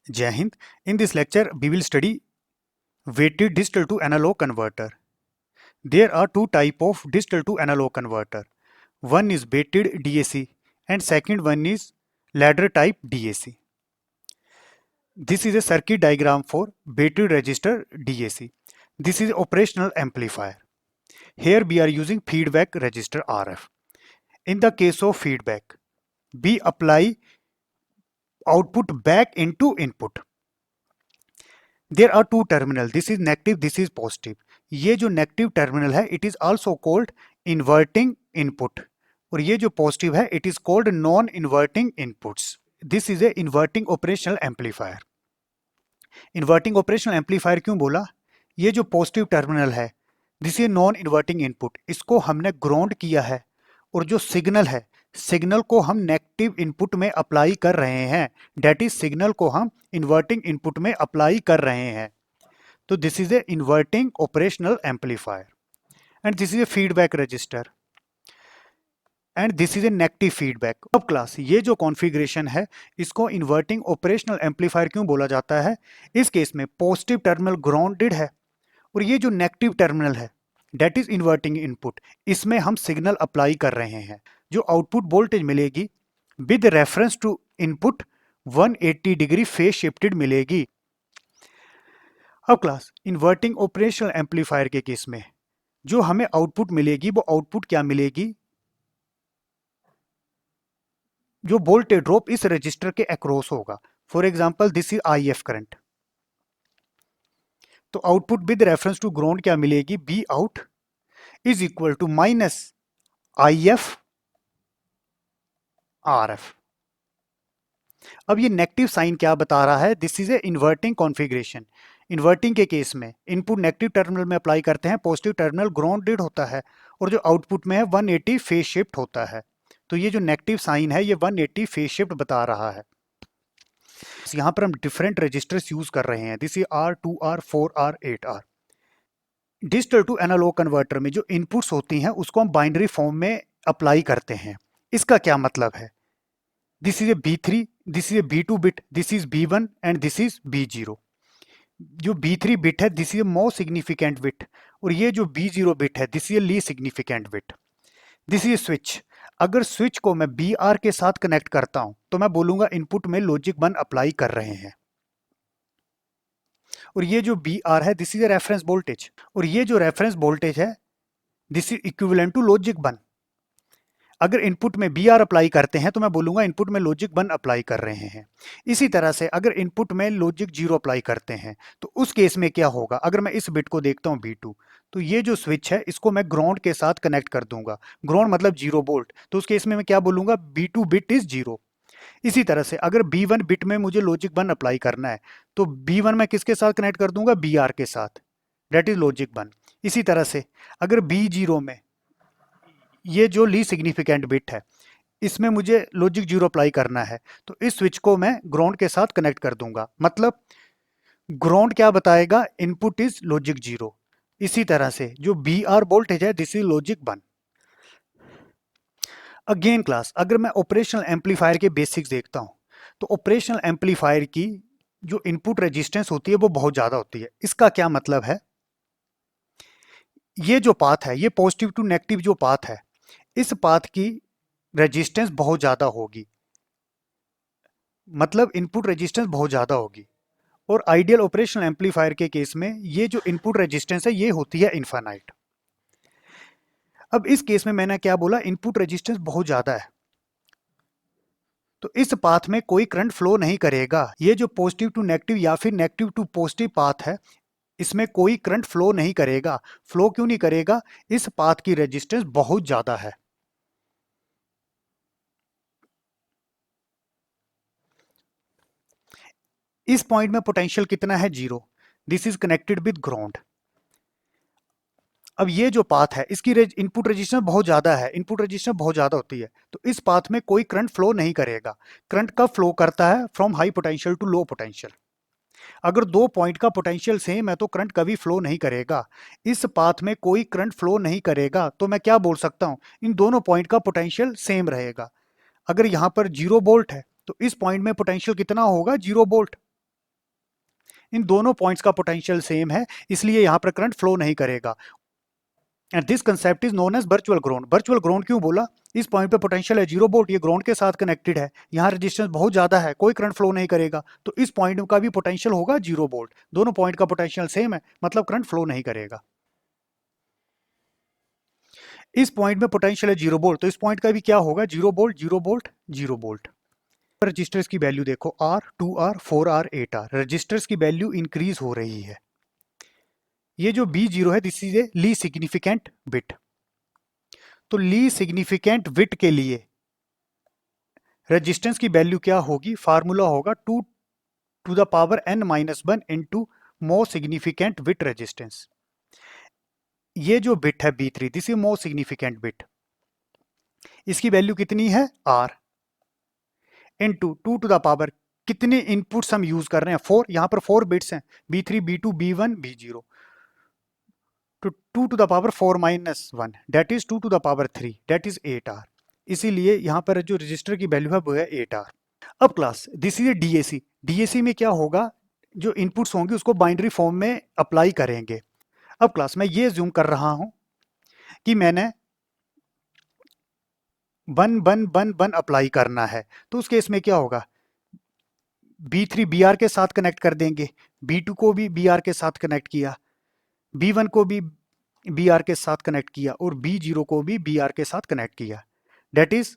Jai Hind. In this lecture, we will study weighted digital to analog converter. There are two types of digital to analog converter. One is weighted DAC and second one is ladder type DAC. This is a circuit diagram for weighted resistor DAC. This is operational amplifier. Here we are using feedback resistor RF. In the case of feedback, we apply output back into input. There are two terminal. This is negative, this is positive. ये जो negative terminal है it is also called inverting input और ये जो positive है it is called non inverting inputs. This is A inverting operational amplifier. Inverting operational amplifier क्यों बोला? ये जो पॉजिटिव टर्मिनल है this is non inverting input, इसको हमने ग्राउंड किया है और जो सिग्नल है सिग्नल को हम नेगेटिव इनपुट में अप्लाई कर रहे हैं. डेट इज सिग्नल को हम इन्वर्टिंग इनपुट में अप्लाई कर रहे हैं. तो this is A inverting operational amplifier and this is A feedback register and this is A negative feedback. अब क्लास ये जो कॉन्फ़िगरेशन है इसको इन्वर्टिंग ऑपरेशनल एम्पलीफायर क्यों बोला जाता है? इस केस में पॉजिटिव टर्मिनल ग्राउंडेड है और ये जो नेगेटिव टर्मिनल है डेट इज इन्वर्टिंग इनपुट, इसमें हम सिग्नल अप्लाई कर रहे हैं. जो आउटपुट वोल्टेज मिलेगी with reference to input 180 degree phase shifted मिलेगी. अब क्लास इन्वर्टिंग ऑपरेशनल एम्पलीफायर के केस में जो हमें आउटपुट मिलेगी वो आउटपुट क्या मिलेगी? जो वोल्टेज ड्रॉप इस रजिस्टर के अक्रॉस होगा. For example this is IF current. तो output with reference to ground क्या मिलेगी? B out is equal to minus IF RF. अब ये नेगेटिव साइन क्या बता रहा है? This is A inverting configuration. Inverting के केस में इनपुट नेगेटिव टर्मिनल में अप्लाई करते हैं, पॉजिटिव टर्मिनल ग्राउंडेड होता है और जो आउटपुट में है 180 फेज शिफ्ट होता है. तो ये जो नेगेटिव साइन है ये 180 फेज शिफ्ट बता रहा है. यहाँ पर हम डिफरेंट रजिस्टर्स यूज कर रहे हैं. This is R, 2R, 4R, 8R. Digital to analogue converter में जो इनपुट्स होती हैं उसको हम बाइनरी फॉर्म में अप्लाई करते हैं. इसका क्या मतलब है? This is A B3, this is A B2 bit, this is B1 and this is B0. जो B3 बिट है this is a most significant bit और ये जो B0 बिट है this is A least significant bit. This is switch. अगर switch को मैं BR के साथ कनेक्ट करता हूं तो मैं बोलूंगा इनपुट में लॉजिक 1 अप्लाई कर रहे हैं और ये जो BR है this is a reference voltage और ये जो रेफरेंस वोल्टेज है this is equivalent to logic 1. अगर इनपुट में BR अप्लाई करते हैं तो मैं बोलूंगा इनपुट में लॉजिक 1 अप्लाई कर रहे हैं. इसी तरह से अगर इनपुट में लॉजिक 0 अप्लाई करते हैं तो उस केस में क्या होगा? अगर मैं इस बिट को देखता हूं B2 तो ये जो स्विच है इसको मैं ग्राउंड के साथ कनेक्ट कर दूंगा. ग्राउंड मतलब 0 वोल्ट, तो उस केस में मैं क्या बोलूंगा? B2 bit is 0. इसी तरह से अगर B1 बिट में मुझे लॉजिक 1 अप्लाई करना है तो B1 मैं किसके साथ कनेक्ट कर दूंगा? BR के साथ, डेट इज लॉजिक 1. इसी तरह से अगर B0 में ये जो ली सिग्निफिकेंट बिट है इसमें मुझे लॉजिक 0 अप्लाई करना है तो इस स्विच को मैं ग्राउंड के साथ कनेक्ट कर दूंगा. मतलब ग्राउंड क्या बताएगा? Input is logic 0. इसी तरह से जो BR वोल्टेज है this is logic 1. Again class अगर मैं ऑपरेशनल एम्पलीफायर के बेसिक्स देखता हूं तो ऑपरेशनल एम्पलीफायर की जो इनपुट रेजिस्टेंस होती है वो बहुत ज्यादा होती है. इसका क्या मतलब है? ये जो पाथ है ये पॉजिटिव टू नेगेटिव जो पाथ है इस पाथ की रेजिस्टेंस बहुत ज्यादा होगी. मतलब इनपुट रेजिस्टेंस बहुत ज्यादा होगी और आइडियल ऑपरेशनल एम्पलीफायर के केस में ये जो इनपुट रेजिस्टेंस है ये होती है इनफाइनाइट. अब इस केस में मैंने क्या बोला? इनपुट रेजिस्टेंस बहुत ज्यादा है तो इस पाथ में कोई करंट फ्लो नहीं करेगा. ये जो पॉजिटिव टू नेगेटिव या फिर नेगेटिव टू पॉजिटिव पाथ है इसमें कोई करंट फ्लो नहीं करेगा. फ्लो क्यों नहीं करेगा? इस पाथ की रेजिस्टेंस बहुत ज्यादा है. इस पॉइंट में पोटेंशियल कितना है? 0. This is connected with ground. अब ये जो पाथ है इसकी इनपुट रेजिस्टेंस बहुत ज्यादा है, इनपुट रेजिस्टेंस बहुत ज्यादा होती है तो इस पाथ में कोई करंट फ्लो नहीं करेगा. करंट कब फ्लो करता है? From high potential to low potential. अगर दो पॉइंट का पोटेंशियल सेम है तो करंट कभी फ्लो नहीं करेगा. इस पाथ में कोई करंट फ्लो नहीं करेगा तो मैं क्या बोल सकता हूं? इन दोनों पॉइंट का पोटेंशियल सेम रहेगा. अगर यहां पर 0 वोल्ट है तो इस पॉइंट में पोटेंशियल कितना होगा? 0 वोल्ट. इन दोनों पॉइंट्स का पोटेंशियल सेम है, इसलिए यहां पर करंट फ्लो नहीं करेगा। And this concept is known as virtual ground. Virtual ground क्यों बोला? इस पॉइंट पे पोटेंशियल है 0 वोल्ट, ये ग्राउंड के साथ कनेक्टेड है, यहाँ रेजिस्टेंस बहुत ज्यादा है, कोई करंट फ्लो नहीं करेगा, तो इस पॉइंट का भी पोटेंशियल होगा 0 वोल्ट। दोनों पॉइंट का पोटेंशियल सेम है, मतलब करंट फ्लो नहीं करेगा। इस पॉइंट में पोटेंशियल है 0 वोल्ट, तो इस पॉइंट का भी क्या होगा? 0 वोल्ट 0 वोल्ट 0 वोल्ट। रजिस्टर्स की वैल्यू देखो, R 2R 4R 8R, registers की वैल्यू इंक्रीज हो रही है। ये जो B0 है दिस इज ए ली सिग्निफिकेंट बिट। तो ली सिग्निफिकेंट बिट के लिए रेजिस्टेंस की वैल्यू क्या होगी? फार्मूला होगा 2 to the power n-1 into most significant bit resistance. ये जो बिट है B3 this is most significant bit, इसकी वैल्यू कितनी है? R into 2 to the power, कितने इनपुट्स हम यूज कर रहे हैं? 4, यहां पर 4 बिट्स हैं, B3 B2 B1 B0, तो 2 to the power 4-1 that is 2 to the power 3 that is 8R। इसीलिए यहां पर जो रजिस्टर की वैल्यू है वो है 8R। अब class this is A DAC. DAC में क्या होगा? जो इनपुट्स होंगे उसको बाइनरी फॉर्म में अप्लाई करेंगे। अब क्लास मैं ये जूम कर रहा हूं कि मैंने 1-1-1-1 अप्लाई करना है, तो उस केस में क्या होगा? B3 BR के साथ कनेक्ट कर देंगे, B2 को भी BR के साथ कनेक्ट किया, B1 को भी BR के साथ कनेक्ट किया और B0 को भी BR के साथ कनेक्ट किया। दैट इज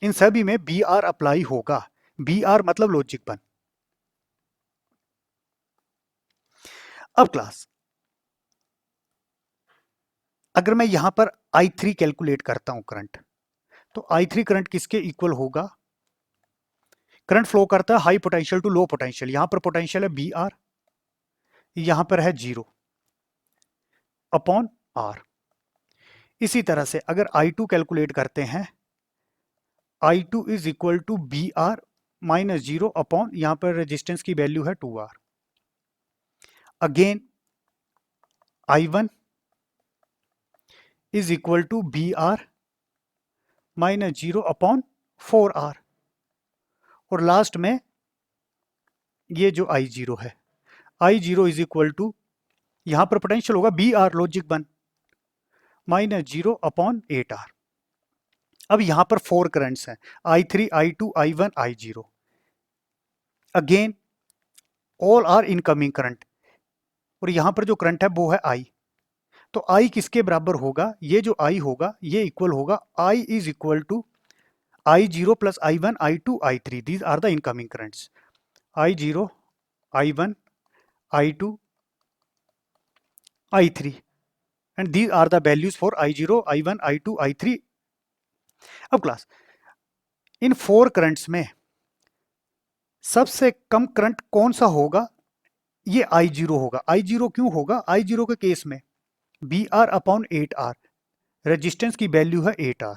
इन सभी में BR अप्लाई होगा। BR मतलब लॉजिक 1। अब क्लास अगर मैं यहां पर I3 कैलकुलेट करता हूं करंट, तो I3 करंट किसके इक्वल होगा? करंट फ्लो करता है high potential to low potential, यहां पर पोटेंशियल है BR, यहां पर है 0 अपॉन R। इसी तरह से अगर I2 कैलकुलेट करते हैं, I2 is equal to BR minus 0 upon, यहां पर रेजिस्टेंस की वैल्यू है 2R। Again I1 is equal to BR minus 0 upon 4R। और लास्ट में ये जो I0 है, I0 इज इक्वल टू, यहां पर पोटेंशियल होगा BR logic 1 minus 0 upon 8R। अब यहां पर 4 करंट्स हैं, I3 I2 I1 I0। Again all are incoming current, और यहां पर जो करंट है वो है I। तो I किसके बराबर होगा? ये जो I होगा ये इक्वल होगा I is equal to I0 plus I1 I2 I3, these are the incoming currents. I0 I1 I2 I3 and these are the values for I0 I1 I2 I3। अब class in 4 currents में सबसे कम current कौन सा होगा? ये I0 होगा। I0 क्यों होगा? I0 के केस में BR अपॉन 8R, रेजिस्टेंस की वैल्यू है 8R।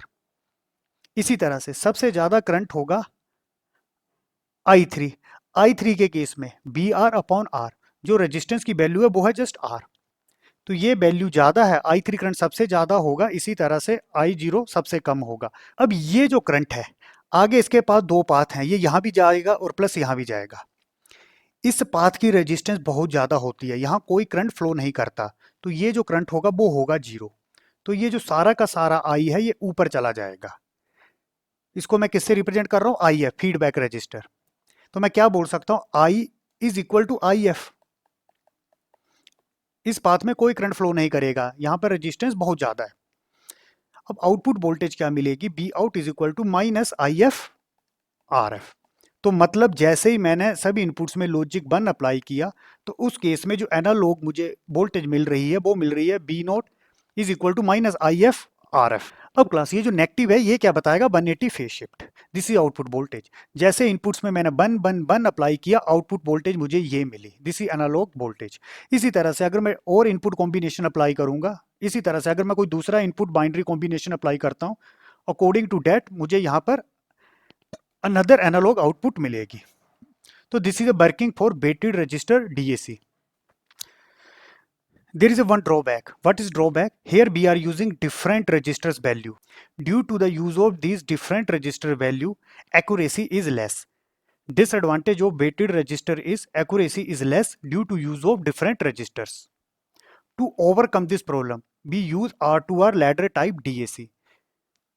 इसी तरह से सबसे ज्यादा करंट होगा I3। I3 के केस में BR अपॉन R, जो रेजिस्टेंस की वैल्यू है वो है जस्ट R, तो ये वैल्यू ज्यादा है, I3 करंट सबसे ज्यादा होगा, इसी तरह से I0 सबसे कम होगा। अब ये जो करंट है आगे इसके पास 2 पाथ हैं, ये यहां भी जाएगा और प्लस यहां भी जाएगा। इस पाथ की रेजिस्टेंस बहुत ज्यादा होती है, यहां कोई करंट फ्लो नहीं करता, तो ये जो करंट होगा वो होगा 0। तो ये जो सारा का सारा I है ये ऊपर चला जाएगा। इसको मैं किससे रिप्रेजेंट कर रहा हूं? IF, feedback register. तो मैं क्या बोल सकता हूं? I is equal to IF। इस पाथ में कोई करंट फ्लो नहीं करेगा, यहां पर रेजिस्टेंस बहुत ज्यादा है। अब आउटपुट वोल्टेज क्या मिलेगी? B out is equal to minus IF RF। तो मतलब जैसे ही मैंने सभी इनपुट्स में लॉजिक 1 अप्लाई किया, तो उस केस में जो एनालॉग मुझे वोल्टेज मिल रही है वो मिल रही है B nought is equal to minus IF RF। अब क्लास ये जो नेगेटिव है ये क्या बताएगा? 180 phase shift, this is output voltage. जैसे इनपुट्स में मैंने 1-1-1 अप्लाई किया, आउटपुट वोल्टेज मुझे ये मिली, दिस इज एनालॉग वोल्टेज। इसी तरह से अगर मैं और इनपुट कॉम्बिनेशन अप्लाई करूंगा, इसी तरह से अगर मैं कोई दूसरा इनपुट बाइनरी कॉम्बिनेशन अप्लाई करता हूं, अकॉर्डिंग टू डेट मुझे यहां पर अनदर एनालॉग आउटपुट मिलेगी। तो this is a working for weighted register DAC। There is a one drawback. What is drawback? Here we are using different registers value. Due to the use of these different register value, accuracy is less. Disadvantage of weighted register is accuracy is less due to use of different registers. To overcome this problem, we use R2R ladder type DAC.